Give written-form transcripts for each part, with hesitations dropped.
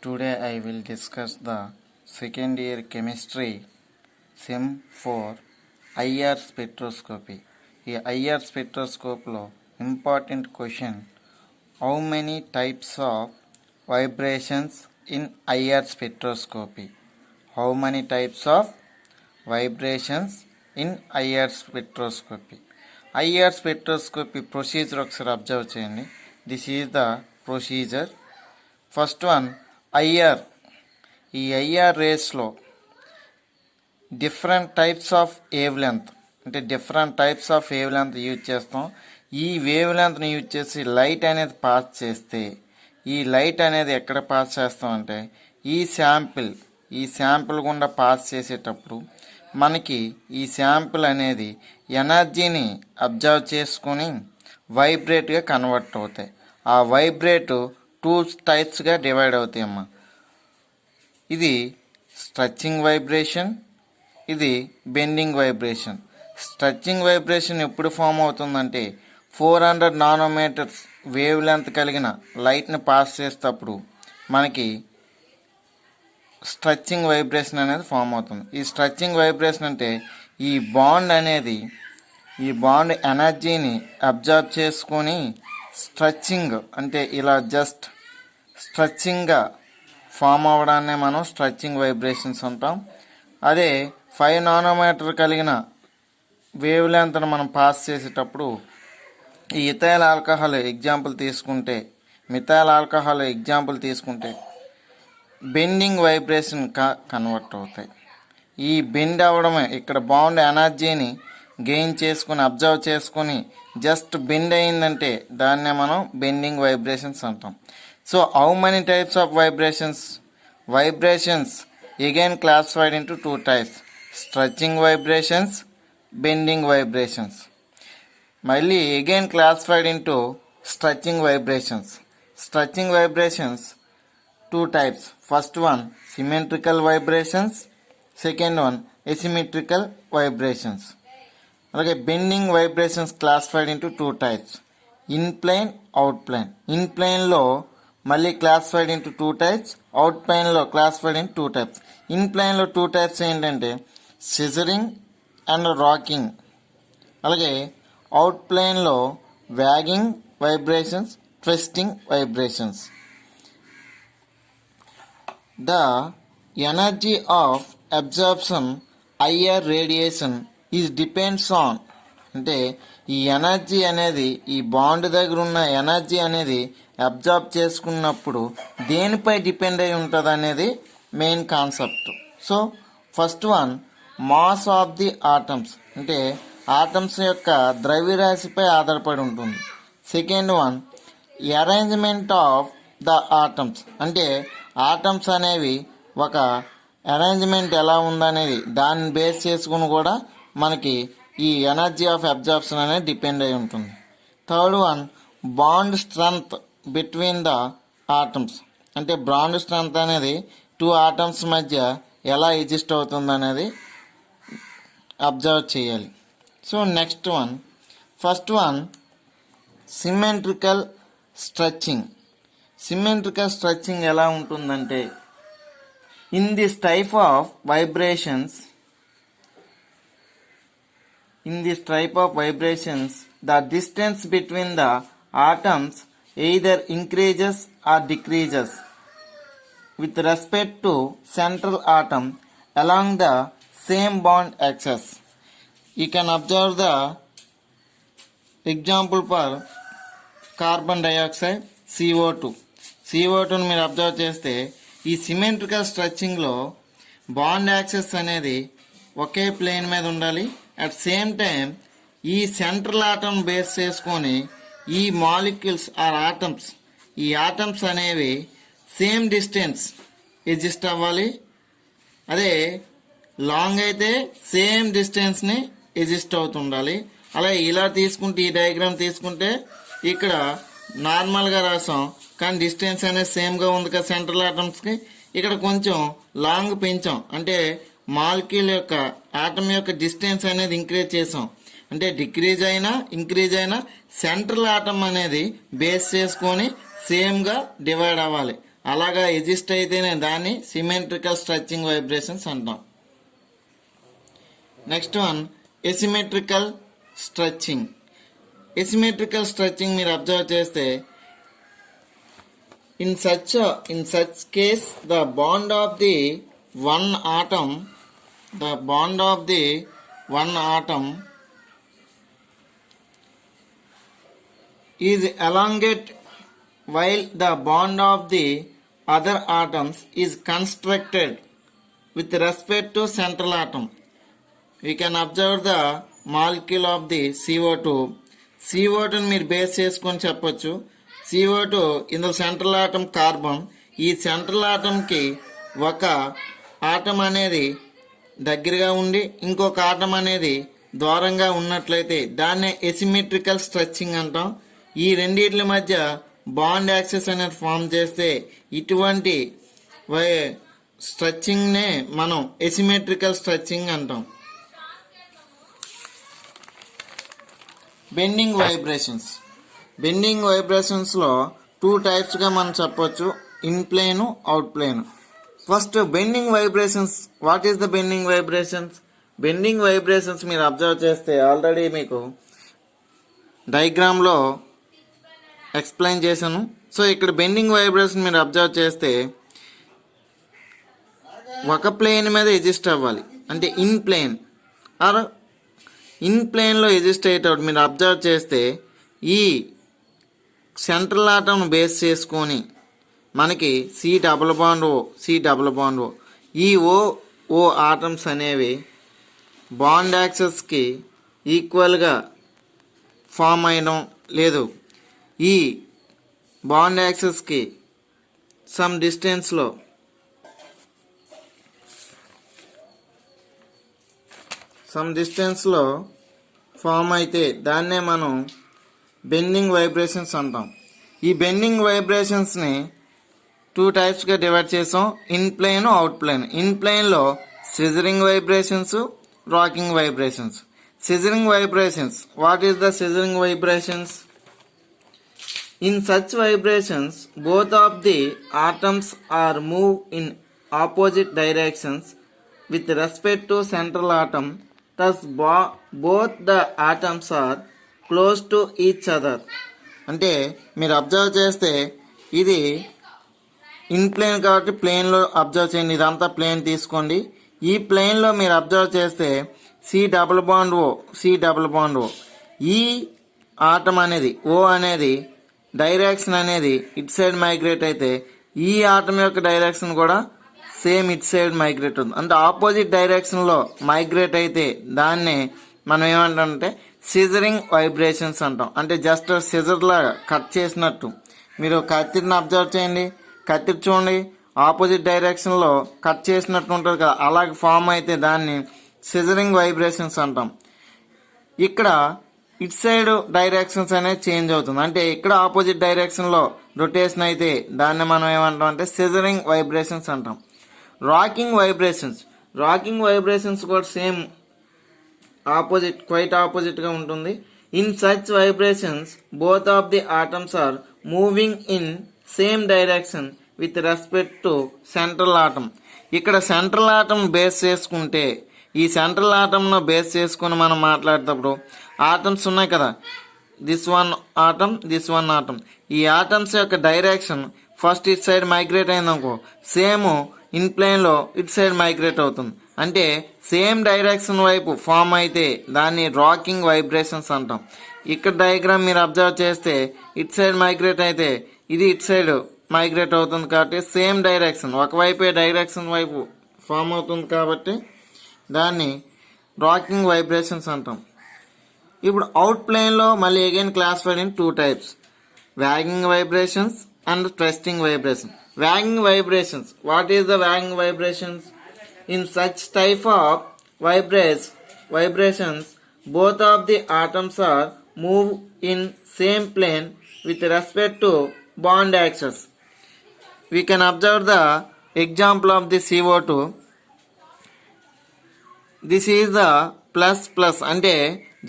Today I will discuss the second year chemistry SIM 4 IR spectroscopy. ఈ IR spectroscope లో important question, how many types of vibrations in IR spectroscopy? How many types of vibrations in IR spectroscopy? IR spectroscopy procedure ఒకసారి observe చేయండి. This is the procedure. First one IR. ఈ IR రేస్లో different types of wavelength, అంటే different types of wavelength use చేస్తాం. ఈ వేవ్ లెంత్ని use చేసి లైట్ అనేది పాస్ చేస్తే, ఈ లైట్ అనేది ఎక్కడ పాస్ చేస్తాం అంటే ఈ శాంపిల్ గుండా పాస్ చేసేటప్పుడు మనకి ఈ శాంపిల్ అనేది ఎనర్జీని అబ్జర్వ్ చేసుకొని వైబ్రేట్గా కన్వర్ట్ అవుతాయి. ఆ వైబ్రేట్ 2 టైప్స్గా డివైడ్ అవుతాయి అమ్మా. ఇది స్ట్రెచ్చింగ్ వైబ్రేషన్, ఇది బెండింగ్ వైబ్రేషన్. స్ట్రెచ్చింగ్ వైబ్రేషన్ ఎప్పుడు ఫామ్ అవుతుందంటే 400 నానోమీటర్స్ వేవ్ లెంత్ కలిగిన లైట్ని పాస్ చేసేటప్పుడు మనకి స్ట్రెచ్చింగ్ వైబ్రేషన్ అనేది ఫామ్ అవుతుంది. ఈ స్ట్రెచ్చింగ్ వైబ్రేషన్ అంటే ఈ బాండ్ ఎనర్జీని అబ్జర్వ్ చేసుకొని స్ట్రెచ్చింగ్, అంటే ఇలా జస్ట్ స్ట్రెచ్చింగ్గా ఫామ్ అవ్వడాన్ని మనం స్ట్రెచ్చింగ్ వైబ్రేషన్స్ అంటాం. అదే 5 నానోమీటర్ కలిగిన వేవ్ లెంత్ను మనం పాస్ చేసేటప్పుడు ఈ మిథైల్ ఆల్కహాల్ ఎగ్జాంపుల్ తీసుకుంటే బెండింగ్ వైబ్రేషన్ కన్వర్ట్ అవుతాయి. ఈ బెండ్ అవ్వడమే, ఇక్కడ బాండ్ ఎనర్జీని గెయిన్ చేసుకుని అబ్జర్వ్ చేసుకుని జస్ట్ బెండ్ అయిందంటే దాన్నే మనం బెండింగ్ వైబ్రేషన్స్ అంటాం. So how many types of vibrations again classified into 2 types, stretching vibrations, bending vibrations. మళ్ళీ again classified into stretching vibrations. Stretching vibrations 2 types. First one symmetrical vibrations, second one asymmetrical vibrations. అలాగే bending vibrations classified into 2 types, in plane, out plane. In plane లో మళ్ళీ classified into 2 types, out ప్లేన్లో classified into 2 types. In ప్లేన్లో 2 types ఏంటంటే scissoring and rocking. అలాగే out ప్లేన్లో wagging vibrations, twisting vibrations. The energy of absorption IR radiation is depends on, అంటే ఈ energy అనేది, ఈ బాండ్ దగ్గర ఉన్న ఎనర్జీ అనేది అబ్జర్వ్ చేసుకున్నప్పుడు దేనిపై డిపెండ్ అయి ఉంటుంది అనేది main concept. So first one mass of the atoms, అంటే ఆటమ్స్ యొక్క ద్రవ్యరాశిపై ఆధారపడి ఉంటుంది. Second one arrangement of the atoms, అంటే ఆటమ్స్ అనేవి ఒక అరేంజ్మెంట్ ఎలా ఉందనేది దాన్ని బేస్ చేసుకుని కూడా మనకి ఈ ఎనర్జీ ఆఫ్ అబ్జార్ప్షన్ అనేది డిపెండ్ అయి ఉంటుంది. Third one bond strength between the atoms, అంటే బాండ్ స్ట్రెంగ్త్ అనేది 2 ఆటమ్స్ మధ్య ఎలా ఎగ్జిస్ట్ అవుతుంది అనేది అబ్జర్వ్ చేయాలి. So next one, first one symmetrical stretching. Symmetrical stretching ఎలా ఉంటుందంటే in this type of vibrations, the distance between the atoms either increases or decreases with respect to central atom along the same bond axis. You can observe the example for carbon dioxide, CO2 ని మీరు observe చేస్తే ఈ symmetrical స్ట్రెచ్చింగ్లో bond access అనేది ఒకే plane మీద ఉండాలి. At same time ఈ central atom base చేసుకొని ఈ మాలిక్యూల్స్ ఆర్ ఆటమ్స్, ఈ ఆటమ్స్ అనేవి సేమ్ డిస్టెన్స్ ఎగ్జిస్ట్ అవ్వాలి. అదే లాంగ్ అయితే సేమ్ డిస్టెన్స్ని ఎగ్జిస్ట్ అవుతుండాలి. అలాగే ఇలా తీసుకుంటే, ఈ డయాగ్రామ్ తీసుకుంటే ఇక్కడ నార్మల్గా రాసాం, కానీ డిస్టెన్స్ అనేది సేమ్గా ఉంది కదా సెంట్రల్ ఆటమ్స్కి. ఇక్కడ కొంచెం లాంగ్ పెంచాం, అంటే మాలిక్యూల్ యొక్క ఆటమ్ యొక్క డిస్టెన్స్ అనేది ఇంక్రీజ్ చేసాం. అంటే డిక్రీజ్ అయినా ఇంక్రీజ్ అయినా సెంట్రల్ ఆటమ్ అనేది బేస్ చేసుకొని సేమ్గా డివైడ్ అవ్వాలి. అలాగా ఎగ్జిస్ట్ అయితేనే దాన్ని సిమెట్రికల్ స్ట్రెచింగ్ వైబ్రేషన్స్ అంటాం. Next one asymmetrical stretching. Asymmetrical stretching మీరు అబ్జర్వ్ చేస్తే in such case the bond of the one atom is elongate while the bond of the other atoms is constructed with respect to central atom. We can observe the molecule of the CO2. CO2 ని మీరు base చేసుకొని చెప్పొచ్చు. CO2 in the central atom carbon. ఈ central ఆటంకి ఒక atom అనేది దగ్గరగా ఉండి ఇంకొక ఆటం అనేది దూరంగా ఉన్నట్లయితే దాన్నే ఎసిమెట్రికల్ స్ట్రెచింగ్ అంటాం. ఈ రెండిట్ల మధ్య బాండ్ యాక్సెస్ అనేది ఫామ్ చేస్తే ఇటువంటి స్ట్రెచింగ్నే మనం ఎసిమెట్రికల్ స్ట్రెచింగ్ అంటాం. Bending vibrations. బెండింగ్ వైబ్రేషన్స్లో 2 టైప్స్గా మనం చెప్పొచ్చు, in plain, out plain. First bending vibrations. What is the bending vibrations? Bending vibrations మీరు అబ్జర్వ్ చేస్తే ఆల్రెడీ మీకు డయాగ్రామ్లో ఎక్స్ప్లెయిన్ చేశాను. సో ఇక్కడ బెండింగ్ వైబ్రేషన్ మీరు అబ్జర్వ్ చేస్తే ఒక ప్లేన్ మీద ఎగ్జిస్ట్ అవ్వాలి, అంటే ఇన్ ప్లేన్ ఆర్ ఇన్ ప్లేన్లో ఎగ్జిస్ట్ అయ్యేటప్పుడు మీరు అబ్జర్వ్ చేస్తే ఈ సెంట్రల్ ఆటంను బేస్ చేసుకొని మనకి సి డబుల్ బాండ్ ఓ ఈ ఓ ఆటమ్స్ అనేవి బాండ్ యాక్సెస్కి ఈక్వల్గా ఫామ్ అయ్యడం లేదు. ఈ బాండ్ యాక్సెస్కి సమ్ డిస్టెన్స్లో ఫామ్ అయితే దాన్నే మనం బెండింగ్ వైబ్రేషన్స్ అంటాం. ఈ బెండింగ్ వైబ్రేషన్స్ని 2 టైప్స్గా డివైడ్ చేసాం, in plane, out plane. In ప్లేన్లో scissoring vibrations, rocking vibrations. Scissoring vibrations. What is the scissoring vibrations? In such vibrations both of the atoms are move in opposite directions with respect to central atom, thus both the atoms are close to each other. అంటే మీరు observe చేస్తే ఇది in plane కాబట్టి ప్లేన్లో observe చేయండి. ఇదంతా plane తీసుకోండి. ఈ ప్లేన్లో మీరు అబ్జర్వ్ చేస్తే సి డబుల్ బాండ్ ఓ ఈ ఆటం అనేది ఓ అనేది డైరెక్షన్ అనేది ఇట్ సైడ్ మైగ్రేట్ అయితే ఈ ఆటం యొక్క డైరెక్షన్ కూడా సేమ్ ఇట్ సైడ్ మైగ్రేట్ అవుతుంది. అంటే ఆపోజిట్ డైరెక్షన్లో మైగ్రేట్ అయితే దాన్ని మనం ఏమంటామంటే సిజరింగ్ వైబ్రేషన్స్ అంటాం. అంటే జస్ట్ సిజర్ లాగా కట్ చేసినట్టు. మీరు కత్తిరిని అబ్జర్వ్ చేయండి, కత్తిరి చూడండి, ఆపోజిట్ డైరెక్షన్లో కట్ చేసినట్టు ఉంటుంది కదా, అలాగే ఫామ్ అయితే దాన్ని సిజరింగ్ వైబ్రేషన్స్ అంటాం. ఇక్కడ ఇట్ సైడ్ డైరెక్షన్స్ అనేది చేంజ్ అవుతుంది. అంటే ఇక్కడ ఆపోజిట్ డైరెక్షన్లో రొటేషన్ అయితే దాన్ని మనం ఏమంటాం అంటే సిజరింగ్ వైబ్రేషన్స్ అంటాం. రాకింగ్ వైబ్రేషన్స్ కూడా సేమ్ క్వైట్ ఆపోజిట్గా ఉంటుంది. In such vibrations both of the atoms are moving in same direction with respect to central atom. ఇక్కడ సెంట్రల్ ఆటమ్ బేస్ చేసుకుంటే ఈ సెంట్రల్ ఆటమ్ను బేస్ చేసుకుని మనం మాట్లాడేటప్పుడు ఆటమ్స్ ఉన్నాయి కదా, దిస్ వన్ ఆటమ్. ఈ ఆటమ్స్ యొక్క direction first it side migrate అయిందనుకో, సేమ్ ఇన్ ప్లేన్లో ఇట్ సైడ్ మైగ్రేట్ అవుతుంది. అంటే సేమ్ డైరెక్షన్ వైపు ఫామ్ అయితే దాన్ని రాకింగ్ వైబ్రేషన్స్ అంటాం. ఇక్కడ డయాగ్రామ్ మీరు అబ్జర్వ్ చేస్తే ఇట్ సైడ్ మైగ్రేట్ అయితే ఇది ఇట్ సైడ్ మైగ్రేట్ అవుతుంది కాబట్టి సేమ్ డైరెక్షన్ ఒకవైపే డైరెక్షన్ వైపు ఫామ్ అవుతుంది కాబట్టి దాన్ని రాకింగ్ వైబ్రేషన్స్ అంటాం. ఇప్పుడు అవుట్ ప్లేన్లో మళ్ళీ again classified in 2 types, wagging vibrations and twisting vibrations. Wagging vibrations. What is the wagging vibrations? In such type of vibrations, both of the atoms are move in same plane with respect to bond axis. We can observe the example of the CO2. This is the plus అంటే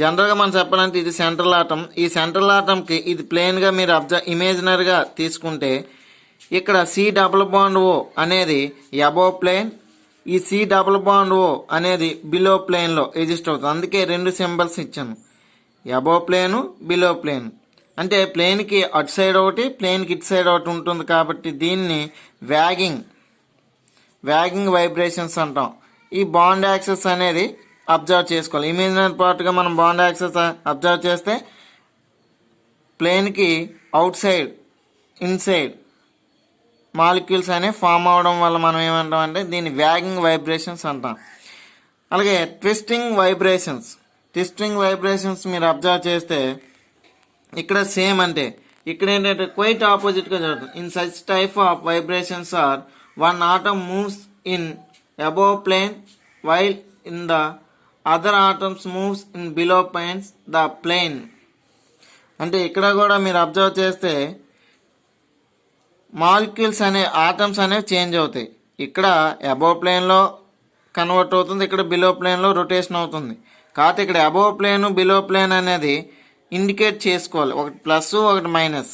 జనరల్గా మనం చెప్పాలంటే ఇది central atom. ఈ central ఆటంకి ఇది ప్లేన్గా మీరు ఇమేజినరీగా తీసుకుంటే ఇక్కడ సి డబుల్ బాండ్ ఓ అనేది అబోవ్ ప్లేన్, ఈ సి డబుల్ బాండ్ ఓ అనేది బిలో ప్లేన్లో ఎగ్జిస్ట్ అవుతుంది. అందుకే రెండు సింబల్స్ ఇచ్చాను, అబోవ్ ప్లేను, బిలో ప్లేన్. అంటే ప్లేన్కి అటు సైడ్ ఒకటి, ప్లేన్కి ఇటు సైడ్ ఒకటి ఉంటుంది కాబట్టి దీన్ని వ్యాగింగ్ వైబ్రేషన్స్ అంటాం. ఈ బాండ్ యాక్సెస్ అనేది అబ్జర్వ్ చేసుకోవాలి. ఇమేజినరీ పార్ట్గా మనం బాండ్ యాక్సెస్ అబ్జర్వ్ చేస్తే ప్లేన్కి అవుట్ సైడ్, ఇన్సైడ్ మాలిక్యూల్స్ అనేవి ఫామ్ అవడం వల్ల మనం ఏమంటాం అంటే దీన్ని వ్యాగింగ్ వైబ్రేషన్స్ అంటాం. అలాగే ట్విస్టింగ్ వైబ్రేషన్స్ మీరు అబ్జర్వ్ చేస్తే ఇక్కడ సేమ్, అంటే ఇక్కడ ఏంటంటే క్వైట్ ఆపోజిట్గా జరుగుతుంది. In such type of vibrations are one atom moves in above plane while in the other atoms moves in below planes the plane. అంటే ఇక్కడ కూడా మీరు అబ్జర్వ్ చేస్తే మాలిక్యూల్స్ ఆటమ్స్ అనేవి చేంజ్ అవుతాయి. ఇక్కడ అబోవ్ ప్లేన్లో కన్వర్ట్ అవుతుంది, ఇక్కడ బిలో ప్లేన్లో రొటేషన్ అవుతుంది. కాకపోతే ఇక్కడ అబోవ్ ప్లేన్, బిలో ప్లేన్ అనేది ఇండికేట్ చేసుకోవాలి, ఒకటి ప్లస్ ఒకటి మైనస్.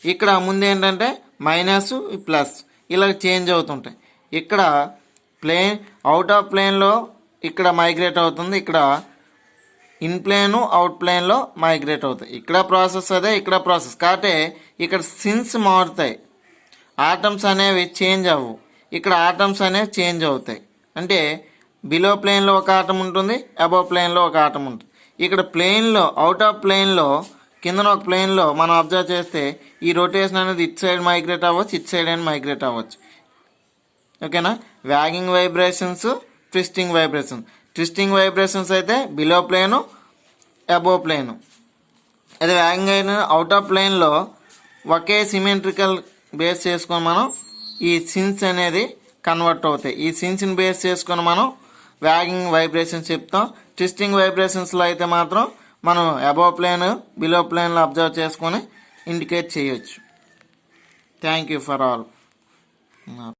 ఇక్కడ ముందు ఏంటంటే మైనస్ ప్లస్ ఇలా చేంజ్ అవుతుంటాయి. ఇక్కడ ప్లేన్ అవుట్ ఆఫ్ ప్లేన్లో ఇక్కడ మైగ్రేట్ అవుతుంది, ఇక్కడ ఇన్ ప్లేను అవుట్ ప్లేన్లో మైగ్రేట్ అవుతాయి. ఇక్కడ ప్రాసెస్ అదే, ఇక్కడ ప్రాసెస్. కాబట్టి ఇక్కడ సిన్స్ మారుతాయి, ఆటమ్స్ అనేవి చేంజ్ అవ్వవు. ఇక్కడ ఆటమ్స్ అనేవి చేంజ్ అవుతాయి. అంటే బిలో ప్లేన్లో ఒక ఆటం ఉంటుంది, అబోవ్ ప్లేన్లో ఒక ఆటం ఉంటుంది. ఇక్కడ ప్లేన్లో, అవుట్ ఆఫ్ ప్లేన్లో, కిందన ఒక ప్లేన్లో మనం అబ్జర్వ్ చేస్తే ఈ రొటేషన్ అనేది ఇటు సైడ్ మైగ్రేట్ అవ్వచ్చు, ఇటు సైడ్ అని మైగ్రేట్ అవ్వచ్చు. ఓకేనా? వ్యాగింగ్ వైబ్రేషన్స్, ట్విస్టింగ్ వైబ్రేషన్స్ అయితే బిలో ప్లేను, అబోవ్ ప్లేను. అదే వ్యాగింగ్ అయిన అవుట్ ఆఫ్ ప్లేన్లో ఒకే సిమెట్రికల్ బేస్ చేసుకొని మనం ఈ సిన్స్ అనేది కన్వర్ట్ అవుతాయి. ఈ సిన్స్ని బేస్ చేసుకొని మనం వ్యాగింగ్ వైబ్రేషన్స్ చెప్తాం. ట్విస్టింగ్ వైబ్రేషన్స్లో అయితే మాత్రం మనం అబోవ్ ప్లేన్, బిలో ప్లేన్లో అబ్జర్వ్ చేసుకొని ఇండికేట్ చేయొచ్చు. Thank you for all.